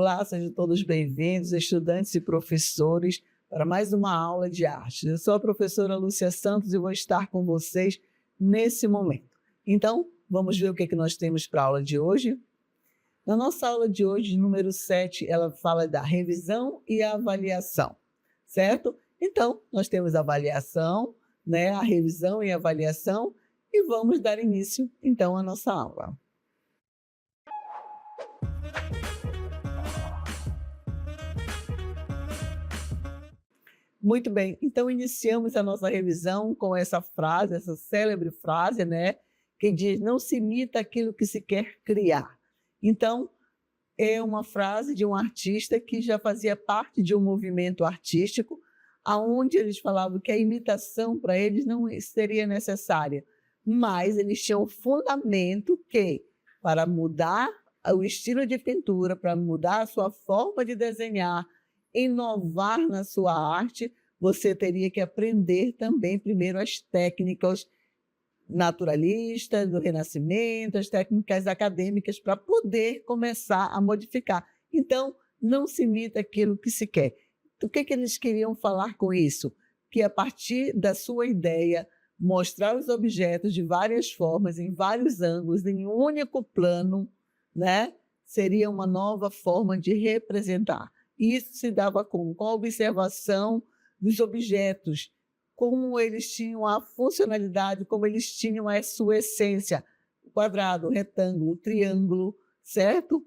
Olá, sejam todos bem-vindos, estudantes e professores, para mais uma aula de arte. Eu sou a professora Lúcia Santos e vou estar com vocês nesse momento. Então, vamos ver o que nós temos para a aula de hoje? Na nossa aula de hoje, número 7, ela fala da revisão e a avaliação, certo? Então, nós temos a avaliação, né, a revisão e a avaliação, e vamos dar início, então, à nossa aula. Muito bem, então iniciamos a nossa revisão com essa frase, essa célebre frase, né, que diz: não se imita aquilo que se quer criar. Então, é uma frase de um artista que já fazia parte de um movimento artístico, aonde eles falavam que a imitação para eles não seria necessária, mas eles tinham um fundamento que, para mudar o estilo de pintura, para mudar a sua forma de desenhar, inovar na sua arte, você teria que aprender também primeiro as técnicas naturalistas, do Renascimento, as técnicas acadêmicas, para poder começar a modificar. Então, não se imita aquilo que se quer. O que eles queriam falar com isso? Que a partir da sua ideia, mostrar os objetos de várias formas, em vários ângulos, em um único plano, né, seria uma nova forma de representar. Isso se dava com a observação dos objetos, como eles tinham a funcionalidade, como eles tinham a sua essência, o quadrado, o retângulo, o triângulo, certo?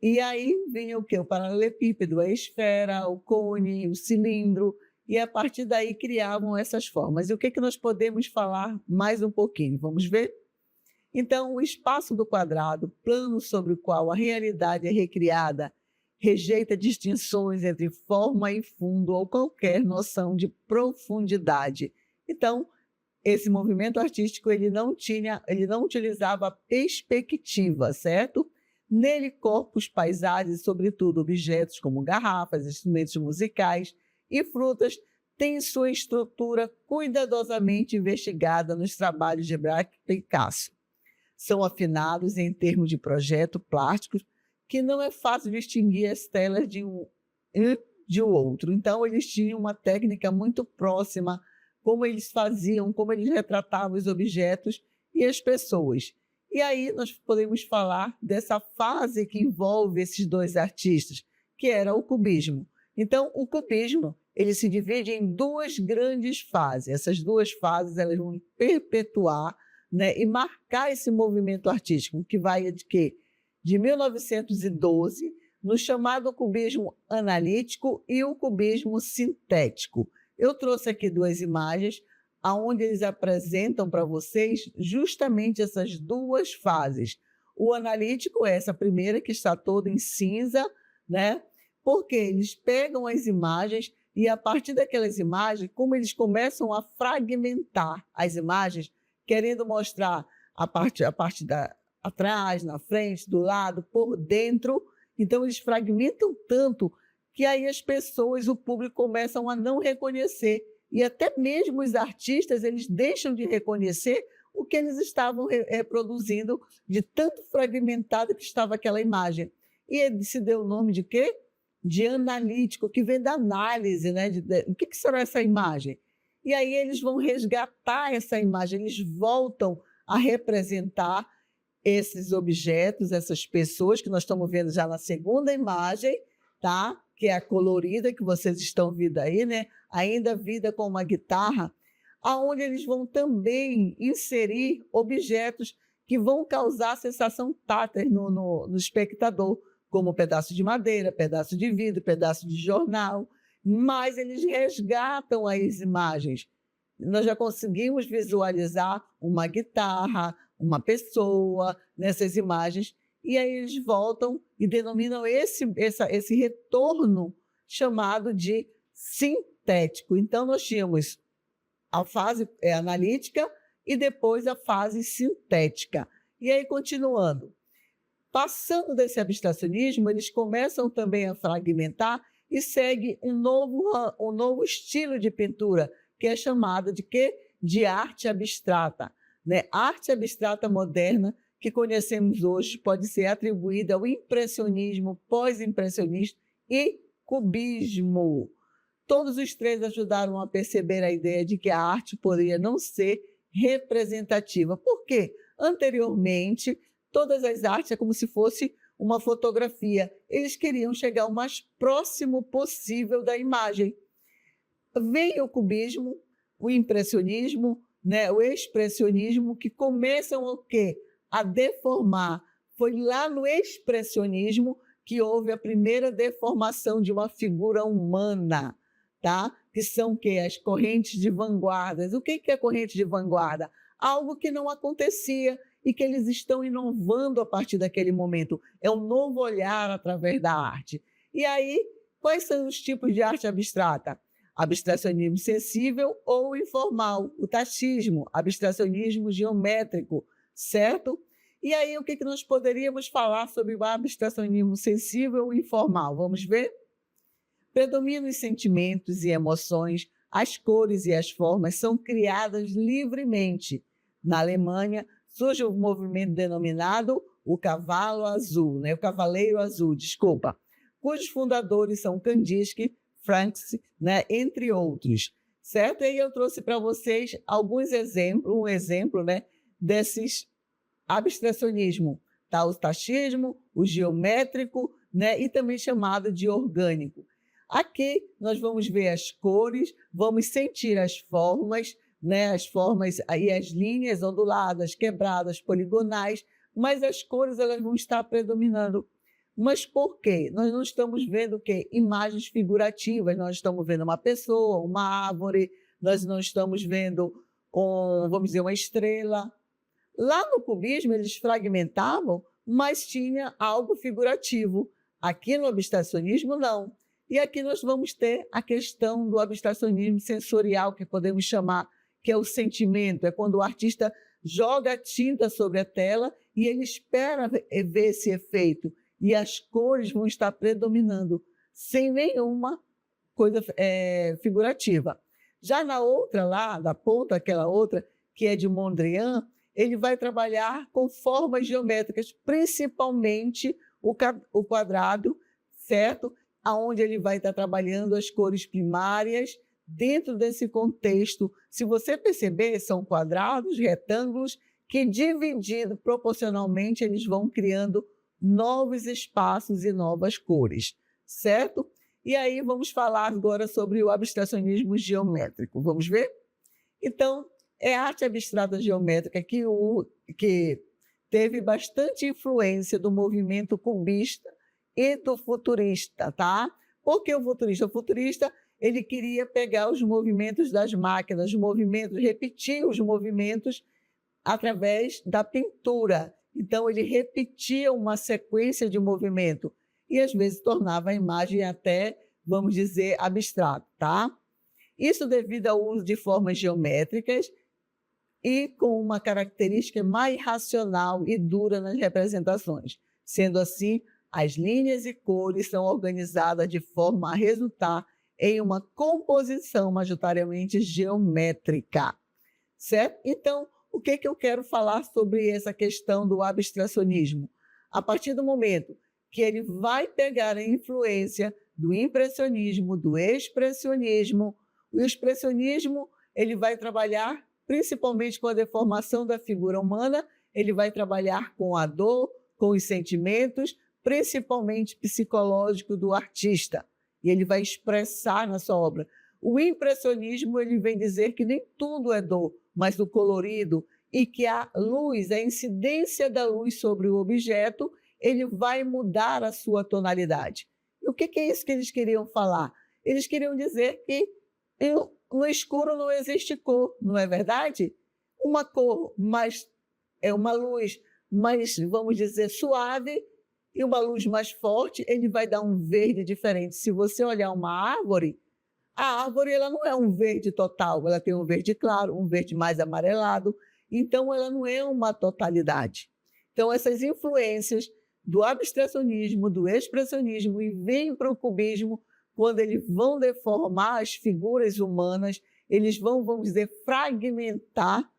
E aí vinha o quê? O paralelepípedo, a esfera, o cone, o cilindro, e a partir daí criavam essas formas. E o que nós podemos falar mais um pouquinho? Vamos ver? Então, o espaço do quadrado, plano sobre o qual a realidade é recriada, rejeita distinções entre forma e fundo ou qualquer noção de profundidade. Então, esse movimento artístico ele não utilizava perspectiva, certo? Nele, corpos, paisagens, sobretudo objetos como garrafas, instrumentos musicais e frutas, têm sua estrutura cuidadosamente investigada nos trabalhos de Braque e Picasso. São afinados em termos de projeto plásticos, que não é fácil distinguir as telas de um de outro. Então, eles tinham uma técnica muito próxima, como eles faziam, como eles retratavam os objetos e as pessoas. E aí nós podemos falar dessa fase que envolve esses dois artistas, que era o cubismo. Então, o cubismo ele se divide em duas grandes fases. Essas duas fases elas vão perpetuar, né, e marcar esse movimento artístico, que vai de quê? De 1912, no chamado cubismo analítico e o cubismo sintético. Eu trouxe aqui duas imagens, onde eles apresentam para vocês justamente essas duas fases. O analítico é essa primeira que está toda em cinza, né? Porque eles pegam as imagens e, a partir daquelas imagens, como eles começam a fragmentar as imagens, querendo mostrar a parte atrás, na frente, do lado, por dentro. Então, eles fragmentam tanto que aí as pessoas, o público, começam a não reconhecer. E até mesmo os artistas, eles deixam de reconhecer o que eles estavam reproduzindo, de tanto fragmentado que estava aquela imagem. E ele se deu o nome de quê? De analítico, que vem da análise, né? O que será essa imagem? E aí eles vão resgatar essa imagem, eles voltam a representar esses objetos, essas pessoas que nós estamos vendo já na segunda imagem, tá? Que é a colorida que vocês estão vendo aí, né? Ainda vida com uma guitarra, aonde eles vão também inserir objetos que vão causar sensação tátil no espectador, como pedaço de madeira, pedaço de vidro, pedaço de jornal, mas eles resgatam as imagens. Nós já conseguimos visualizar uma guitarra, uma pessoa nessas imagens, e aí eles voltam e denominam esse retorno chamado de sintético. Então, nós tínhamos a fase analítica e depois a fase sintética. E aí, continuando, passando desse abstracionismo, eles começam também a fragmentar e segue um novo estilo de pintura, que é chamado de quê? De arte abstrata. Né? Arte abstrata moderna, que conhecemos hoje pode ser atribuída ao impressionismo, pós-impressionismo e cubismo. Todos os três ajudaram a perceber a ideia de que a arte poderia não ser representativa. Por quê? Anteriormente, todas as artes é como se fosse uma fotografia. Eles queriam chegar o mais próximo possível da imagem. Veio o cubismo, o impressionismo, né, o expressionismo, que começam o quê? A deformar. Foi lá no expressionismo que houve a primeira deformação de uma figura humana, tá? Que são o quê? As correntes de vanguardas. O que é corrente de vanguarda? Algo que não acontecia e que eles estão inovando a partir daquele momento. É um novo olhar através da arte. E aí, quais são os tipos de arte abstrata? Abstracionismo sensível ou informal, o taxismo, abstracionismo geométrico, certo? E aí, o que nós poderíamos falar sobre o abstracionismo sensível e informal? Vamos ver? Predominam os sentimentos e emoções, as cores e as formas são criadas livremente. Na Alemanha, surge um movimento denominado o Cavalo Azul, né? O Cavaleiro Azul, desculpa, cujos fundadores são Kandinsky, Franks, né? Entre outros, certo? E aí eu trouxe para vocês alguns exemplos, um exemplo, né? Desses abstracionismo, tá? O taxismo, o geométrico, né? E também chamado de orgânico. Aqui nós vamos ver as cores, vamos sentir as formas, né? As formas e as linhas onduladas, quebradas, poligonais, mas as cores elas vão estar predominando. Mas por quê? Nós não estamos vendo o quê? Imagens figurativas, nós estamos vendo uma pessoa, uma árvore, nós não estamos vendo, vamos dizer, uma estrela. Lá no cubismo eles fragmentavam, mas tinha algo figurativo. Aqui no abstracionismo não. E aqui nós vamos ter a questão do abstracionismo sensorial, que podemos chamar, que é o sentimento, é quando o artista joga a tinta sobre a tela e ele espera ver esse efeito. E as cores vão estar predominando, sem nenhuma coisa figurativa. Já na outra lá, da ponta, aquela outra, que é de Mondrian, ele vai trabalhar com formas geométricas, principalmente o quadrado, certo? Onde ele vai estar trabalhando as cores primárias dentro desse contexto. Se você perceber, são quadrados, retângulos, que divididos proporcionalmente, eles vão criando novos espaços e novas cores, certo? E aí vamos falar agora sobre o abstracionismo geométrico. Vamos ver? Então, é a arte abstrata geométrica que teve bastante influência do movimento cubista e do futurista, tá? Por que o futurista? O futurista, ele queria pegar os movimentos das máquinas, repetir os movimentos através da pintura. Então, ele repetia uma sequência de movimento e, às vezes, tornava a imagem até, vamos dizer, abstrata, tá? Isso devido ao uso de formas geométricas e com uma característica mais racional e dura nas representações. Sendo assim, as linhas e cores são organizadas de forma a resultar em uma composição majoritariamente geométrica, certo? Então, o que eu quero falar sobre essa questão do abstracionismo? A partir do momento que ele vai pegar a influência do impressionismo, do expressionismo, o expressionismo ele vai trabalhar principalmente com a deformação da figura humana, ele vai trabalhar com a dor, com os sentimentos, principalmente psicológico do artista, e ele vai expressar na sua obra. O impressionismo ele vem dizer que nem tudo é dor, mas o colorido, e que a luz, a incidência da luz sobre o objeto, ele vai mudar a sua tonalidade. E o que é isso que eles queriam falar? Eles queriam dizer que no escuro não existe cor, não é verdade? Uma cor mais, uma luz mais, vamos dizer, suave, e uma luz mais forte, ele vai dar um verde diferente. Se você olhar uma árvore, a árvore ela não é um verde total, ela tem um verde claro, um verde mais amarelado, então ela não é uma totalidade. Então essas influências do abstracionismo, do expressionismo e vêm para o cubismo, quando eles vão deformar as figuras humanas, eles vão, vamos dizer, fragmentar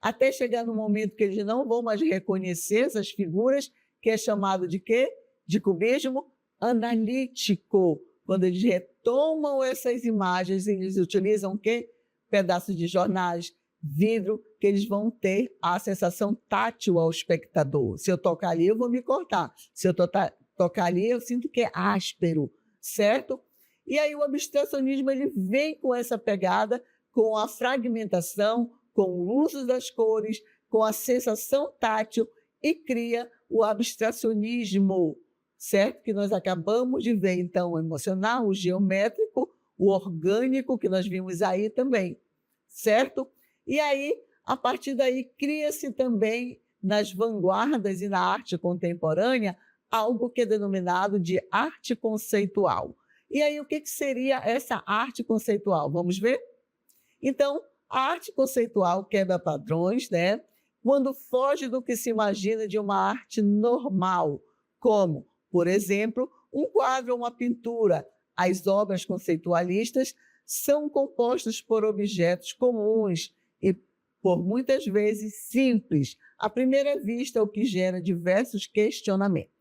até chegar no momento que eles não vão mais reconhecer essas figuras, que é chamado de quê? De cubismo analítico. Quando eles retomam essas imagens, eles utilizam o quê? Pedaços de jornais, vidro, que eles vão ter a sensação tátil ao espectador. Se eu tocar ali, eu vou me cortar. Se eu tocar ali, eu sinto que é áspero, certo? E aí o abstracionismo ele vem com essa pegada, com a fragmentação, com o uso das cores, com a sensação tátil e cria o abstracionismo, certo? Que nós acabamos de ver, então, o emocional, o geométrico, o orgânico, que nós vimos aí também, certo? E aí, a partir daí, cria-se também nas vanguardas e na arte contemporânea algo que é denominado de arte conceitual. E aí, o que seria essa arte conceitual? Vamos ver? Então, a arte conceitual quebra padrões, né? Quando foge do que se imagina de uma arte normal, como, por exemplo, um quadro ou uma pintura. As obras conceitualistas são compostas por objetos comuns e, por muitas vezes, simples, à primeira vista, o que gera diversos questionamentos.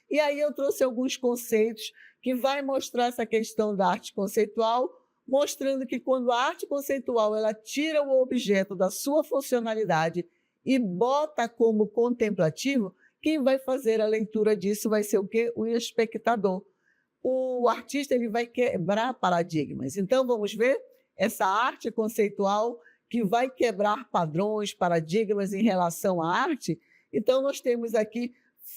E aí eu trouxe alguns conceitos que vai mostrar essa questão da arte conceitual, mostrando que quando a arte conceitual ela tira o objeto da sua funcionalidade e bota como contemplativo, quem vai fazer a leitura disso vai ser o quê? O espectador. O artista ele vai quebrar paradigmas. Então, vamos ver essa arte conceitual que vai quebrar padrões, paradigmas em relação à arte. Então, nós temos aqui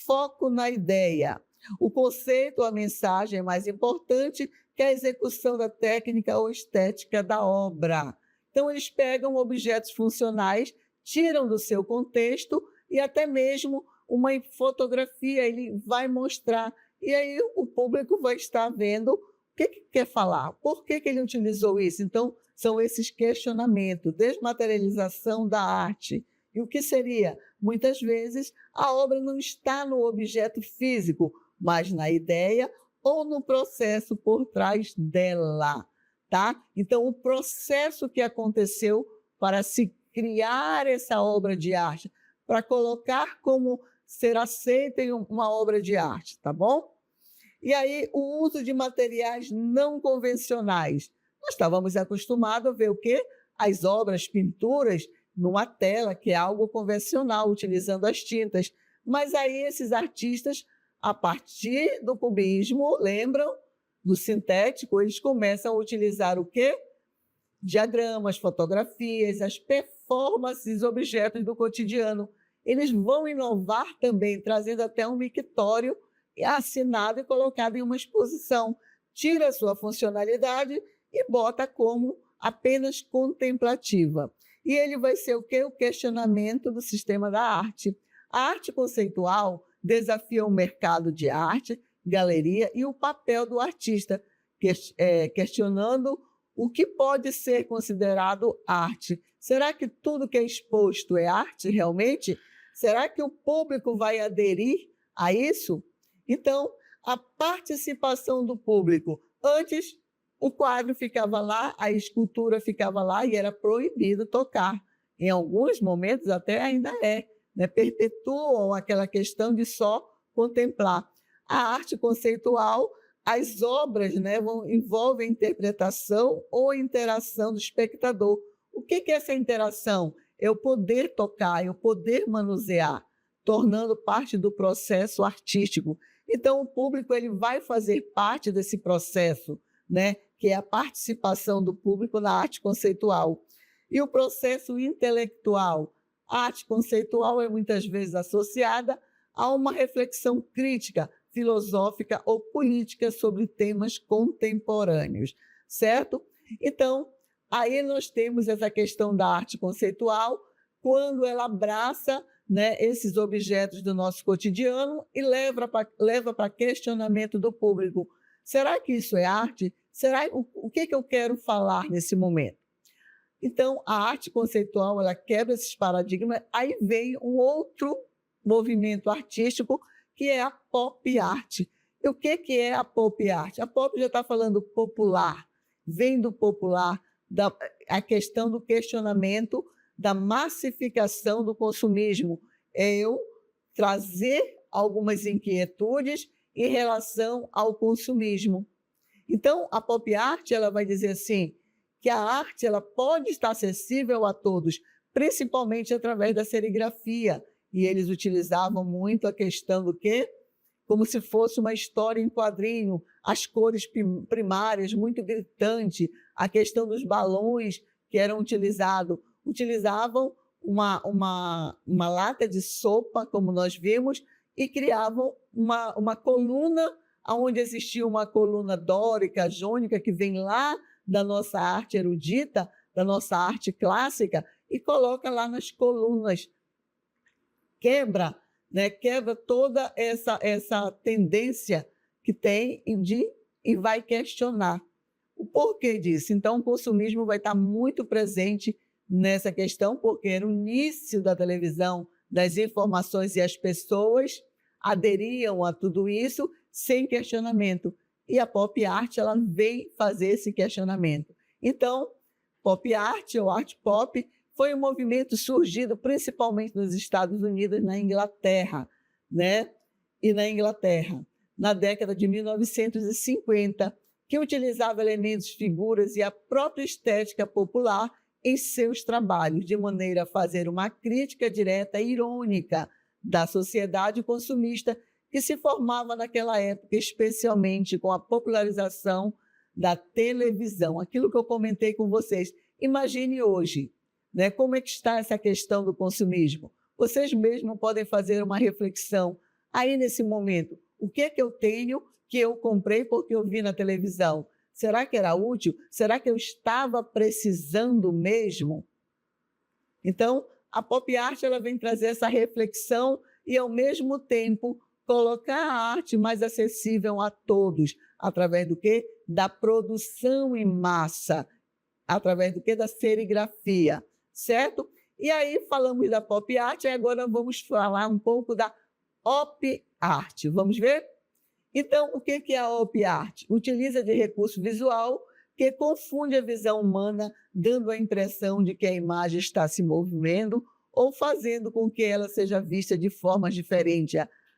foco na ideia. O conceito, a mensagem é mais importante que a execução da técnica ou estética da obra. Então, eles pegam objetos funcionais, tiram do seu contexto e até mesmo uma fotografia ele vai mostrar. E aí o público vai estar vendo o que quer falar, por que ele utilizou isso. Então, são esses questionamentos, desmaterialização da arte. E o que seria? Muitas vezes, a obra não está no objeto físico, mas na ideia ou no processo por trás dela, tá? Então, o processo que aconteceu para se criar essa obra de arte, para colocar como ser aceita em uma obra de arte, tá bom? E aí, o uso de materiais não convencionais. Nós estávamos acostumados a ver o quê? As obras, pinturas, numa tela, que é algo convencional, utilizando as tintas. Mas aí esses artistas, a partir do cubismo, lembram do sintético, eles começam a utilizar o quê? Diagramas, fotografias, as performances, objetos do cotidiano. Eles vão inovar também, trazendo até um mictório assinado e colocado em uma exposição. Tira a sua funcionalidade e bota como apenas contemplativa. E ele vai ser o quê? O questionamento do sistema da arte. A arte conceitual desafia o mercado de arte, galeria e o papel do artista, questionando o que pode ser considerado arte. Será que tudo que é exposto é arte realmente? Será que o público vai aderir a isso? Então, a participação do público. Antes, o quadro ficava lá, a escultura ficava lá e era proibido tocar. Em alguns momentos até ainda é, né? Perpetuam aquela questão de só contemplar. A arte conceitual, as obras, né, envolvem interpretação ou interação do espectador. O que é essa interação? É o poder tocar, é o poder manusear, tornando parte do processo artístico. Então, o público ele vai fazer parte desse processo, né, que é a participação do público na arte conceitual. E o processo intelectual. A arte conceitual é muitas vezes associada a uma reflexão crítica, filosófica ou política sobre temas contemporâneos, certo? Então, aí nós temos essa questão da arte conceitual, quando ela abraça, né, esses objetos do nosso cotidiano e leva para questionamento do público. Será que isso é arte? O que eu quero falar nesse momento? Então, a arte conceitual ela quebra esses paradigmas, aí vem um outro movimento artístico, que é a pop art. E o que é a pop art? A pop já está falando popular, vem do popular, a questão do questionamento da massificação do consumismo. É eu trazer algumas inquietudes em relação ao consumismo. Então, a pop art ela vai dizer assim, que a arte ela pode estar acessível a todos, principalmente através da serigrafia. E eles utilizavam muito a questão do quê? Como se fosse uma história em quadrinho, as cores primárias muito gritante, a questão dos balões que eram utilizavam uma lata de sopa, como nós vimos, e criavam uma coluna, onde existia uma coluna dórica, jônica, que vem lá da nossa arte erudita, da nossa arte clássica, e coloca lá nas colunas. Quebra toda essa tendência que tem e vai questionar o porquê disso. Então, o consumismo vai estar muito presente nessa questão, porque era o início da televisão, das informações, e as pessoas aderiam a tudo isso sem questionamento. E a pop art ela vem fazer esse questionamento. Então, pop art ou art pop foi um movimento surgido principalmente nos Estados Unidos e na Inglaterra, né? E na Inglaterra, na década de 1950, que utilizava elementos, figuras e a própria estética popular em seus trabalhos, de maneira a fazer uma crítica direta e irônica da sociedade consumista que se formava naquela época, especialmente com a popularização da televisão. Aquilo que eu comentei com vocês. Imagine hoje, né, como é que está essa questão do consumismo. Vocês mesmos podem fazer uma reflexão aí nesse momento. O que é que eu tenho que eu comprei porque eu vi na televisão? Será que era útil? Será que eu estava precisando mesmo? Então, a pop art ela vem trazer essa reflexão e, ao mesmo tempo, colocar a arte mais acessível a todos, através do quê? Da produção em massa, através do quê? Da serigrafia, certo? E aí falamos da pop art, e agora vamos falar um pouco da op art. Vamos ver? Então, o que é a op art? Utiliza de recurso visual que confunde a visão humana, dando a impressão de que a imagem está se movendo ou fazendo com que ela seja vista de forma diferente,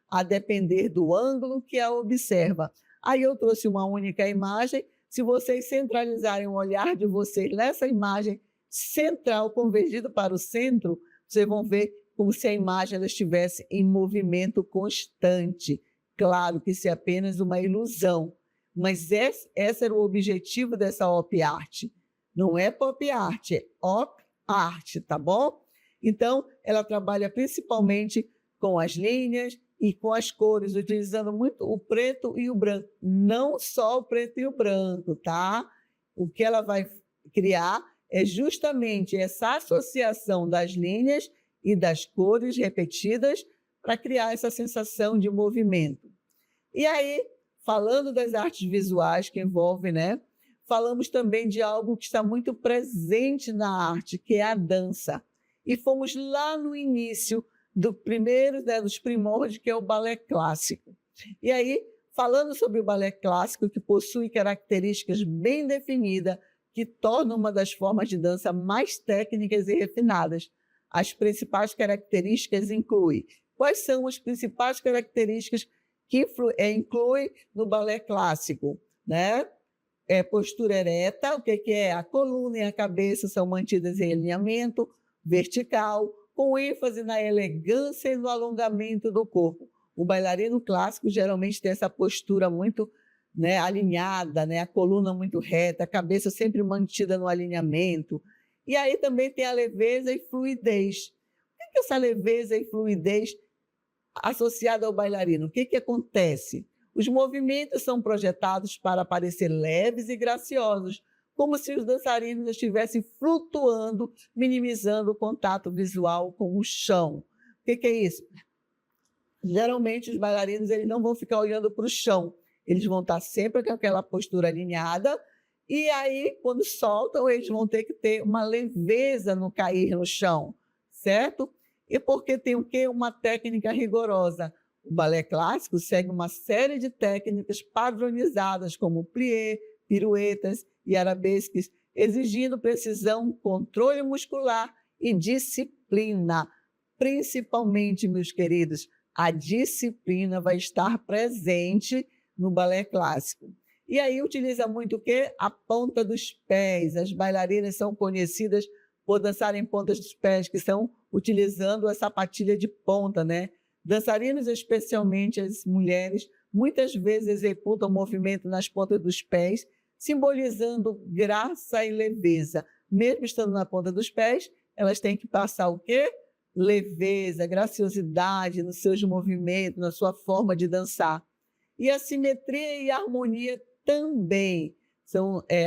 a depender do ângulo que a observa. Aí eu trouxe uma única imagem. Se vocês centralizarem o olhar de vocês nessa imagem central, convergido para o centro, vocês vão ver como se a imagem ela estivesse em movimento constante. Claro que isso é apenas uma ilusão, mas esse era o objetivo dessa op art. Não é pop art, é op art, tá bom? Então, ela trabalha principalmente com as linhas e com as cores, utilizando muito o preto e o branco. Não só o preto e o branco, tá? O que ela vai criar é justamente essa associação das linhas e das cores repetidas para criar essa sensação de movimento. E aí, falando das artes visuais que envolvem, né? Falamos também de algo que está muito presente na arte, que é a dança. E fomos lá no início do primeiro, né, dos primórdios, que é o balé clássico. E aí, falando sobre o balé clássico, que possui características bem definidas, que tornam uma das formas de dança mais técnicas e refinadas. As principais características incluem... Quais são as principais características que inclui no balé clássico? Né? Postura ereta, o que é? A coluna e a cabeça são mantidas em alinhamento vertical, com ênfase na elegância e no alongamento do corpo. O bailarino clássico geralmente tem essa postura muito, né, alinhada, né, a coluna muito reta, a cabeça sempre mantida no alinhamento. E aí também tem a leveza e fluidez. O que é essa leveza e fluidez associada ao bailarino? O que acontece? Os movimentos são projetados para parecer leves e graciosos, como se os dançarinos estivessem flutuando, minimizando o contato visual com o chão. O que é isso? Geralmente, os bailarinos eles não vão ficar olhando para o chão, eles vão estar sempre com aquela postura alinhada, e aí, quando soltam, eles vão ter que ter uma leveza no cair no chão, certo? E porque tem o quê? Uma técnica rigorosa. O balé clássico segue uma série de técnicas padronizadas, como plié, piruetas e arabesques, exigindo precisão, controle muscular e disciplina. Principalmente, meus queridos, a disciplina vai estar presente no balé clássico. E aí utiliza muito o quê? A ponta dos pés. As bailarinas são conhecidas por dançarem pontas dos pés, que são utilizando a sapatilha de ponta, né? Dançarinos, especialmente as mulheres, muitas vezes executam o movimento nas pontas dos pés, simbolizando graça e leveza. Mesmo estando na ponta dos pés, elas têm que passar o quê? Leveza, graciosidade nos seus movimentos, na sua forma de dançar. E a simetria e a harmonia também.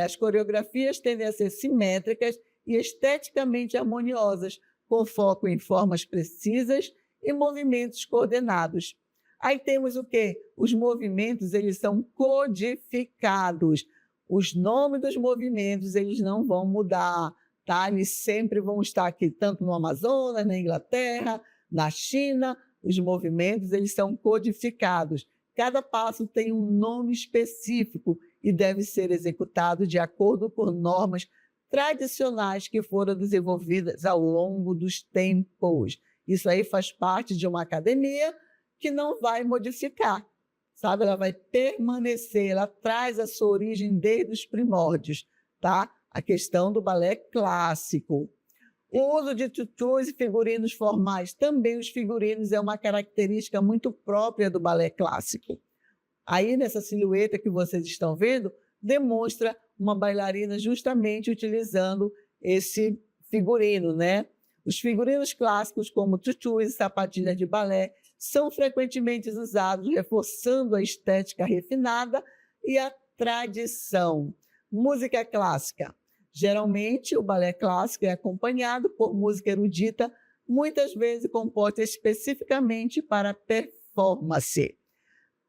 As coreografias tendem a ser simétricas e esteticamente harmoniosas, com foco em formas precisas e movimentos coordenados. Aí temos o quê? Os movimentos, eles são codificados. Os nomes dos movimentos, eles não vão mudar, tá? Eles sempre vão estar aqui, tanto no Amazonas, na Inglaterra, na China. Os movimentos, eles são codificados. Cada passo tem um nome específico e deve ser executado de acordo com normas tradicionais que foram desenvolvidas ao longo dos tempos. Isso aí faz parte de uma academia que não vai modificar, sabe? Ela vai permanecer, ela traz a sua origem desde os primórdios, tá? A questão do balé clássico. O uso de tutus e figurinos formais, também os figurinos é uma característica muito própria do balé clássico. Aí, nessa silhueta que vocês estão vendo, demonstra uma bailarina justamente utilizando esse figurino, né? Os figurinos clássicos, como tutus e sapatilhas de balé, são frequentemente usados, reforçando a estética refinada e a tradição. Música clássica. Geralmente, o balé clássico é acompanhado por música erudita, muitas vezes composta especificamente para performance.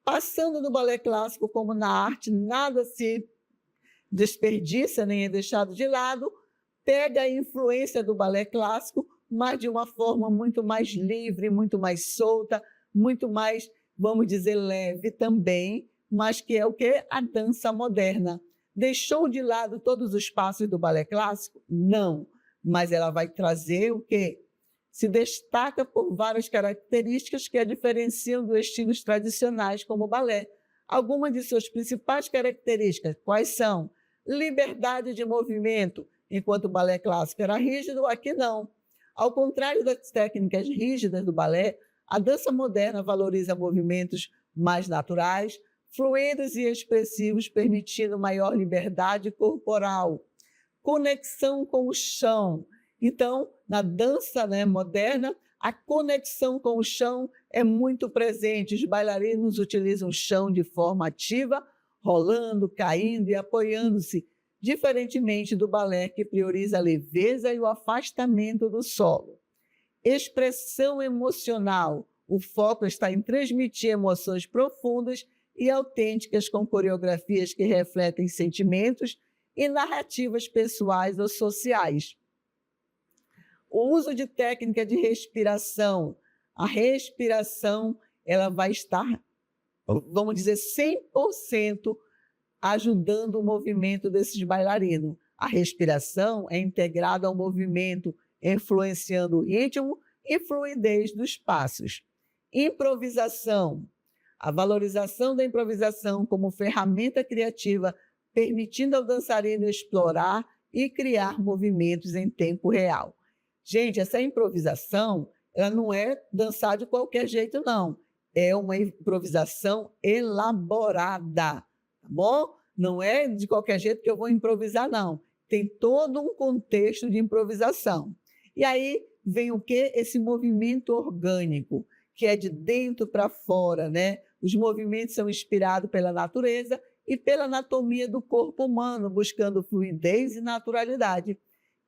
Passando no balé clássico, como na arte, nada se desperdiça nem é deixado de lado, pega a influência do balé clássico, mas de uma forma muito mais livre, muito mais solta, muito mais, vamos dizer, leve também, mas que é o quê? A dança moderna. Deixou de lado todos os passos do balé clássico? Não, mas ela vai trazer o quê? Se destaca por várias características que a diferenciam dos estilos tradicionais como o balé. Algumas de suas principais características, quais são? Liberdade de movimento. Enquanto o balé clássico era rígido, aqui não. Ao contrário das técnicas rígidas do balé, a dança moderna valoriza movimentos mais naturais, fluidos e expressivos, permitindo maior liberdade corporal. Conexão com o chão. Então, na dança, né, moderna, a conexão com o chão é muito presente. Os bailarinos utilizam o chão de forma ativa, rolando, caindo e apoiando-se, diferentemente do balé, que prioriza a leveza e o afastamento do solo. Expressão emocional. O foco está em transmitir emoções profundas e autênticas com coreografias que refletem sentimentos e narrativas pessoais ou sociais. O uso de técnica de respiração. A respiração, ela vai estar, vamos dizer, 100% ajudando o movimento desses bailarinos. A respiração é integrada ao movimento, influenciando o ritmo e fluidez dos passos. Improvisação. A valorização da improvisação como ferramenta criativa, permitindo ao dançarino explorar e criar movimentos em tempo real. Gente, essa improvisação, ela não é dançar de qualquer jeito, não. É uma improvisação elaborada, tá bom? Não é de qualquer jeito que eu vou improvisar, não. Tem todo um contexto de improvisação. E aí vem o quê? Esse movimento orgânico, que é de dentro para fora, né? Os movimentos são inspirados pela natureza e pela anatomia do corpo humano, buscando fluidez e naturalidade.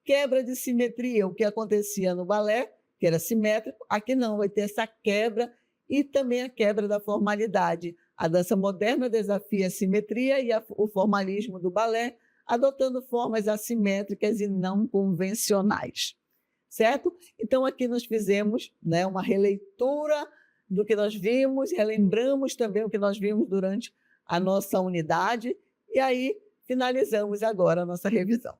Quebra de simetria, o que acontecia no balé, que era simétrico, aqui não, vai ter essa quebra e também a quebra da formalidade. A dança moderna desafia a simetria e o formalismo do balé, adotando formas assimétricas e não convencionais. Certo? Então, aqui nós fizemos, né, uma releitura do que nós vimos, relembramos também o que nós vimos durante a nossa unidade, e aí finalizamos agora a nossa revisão.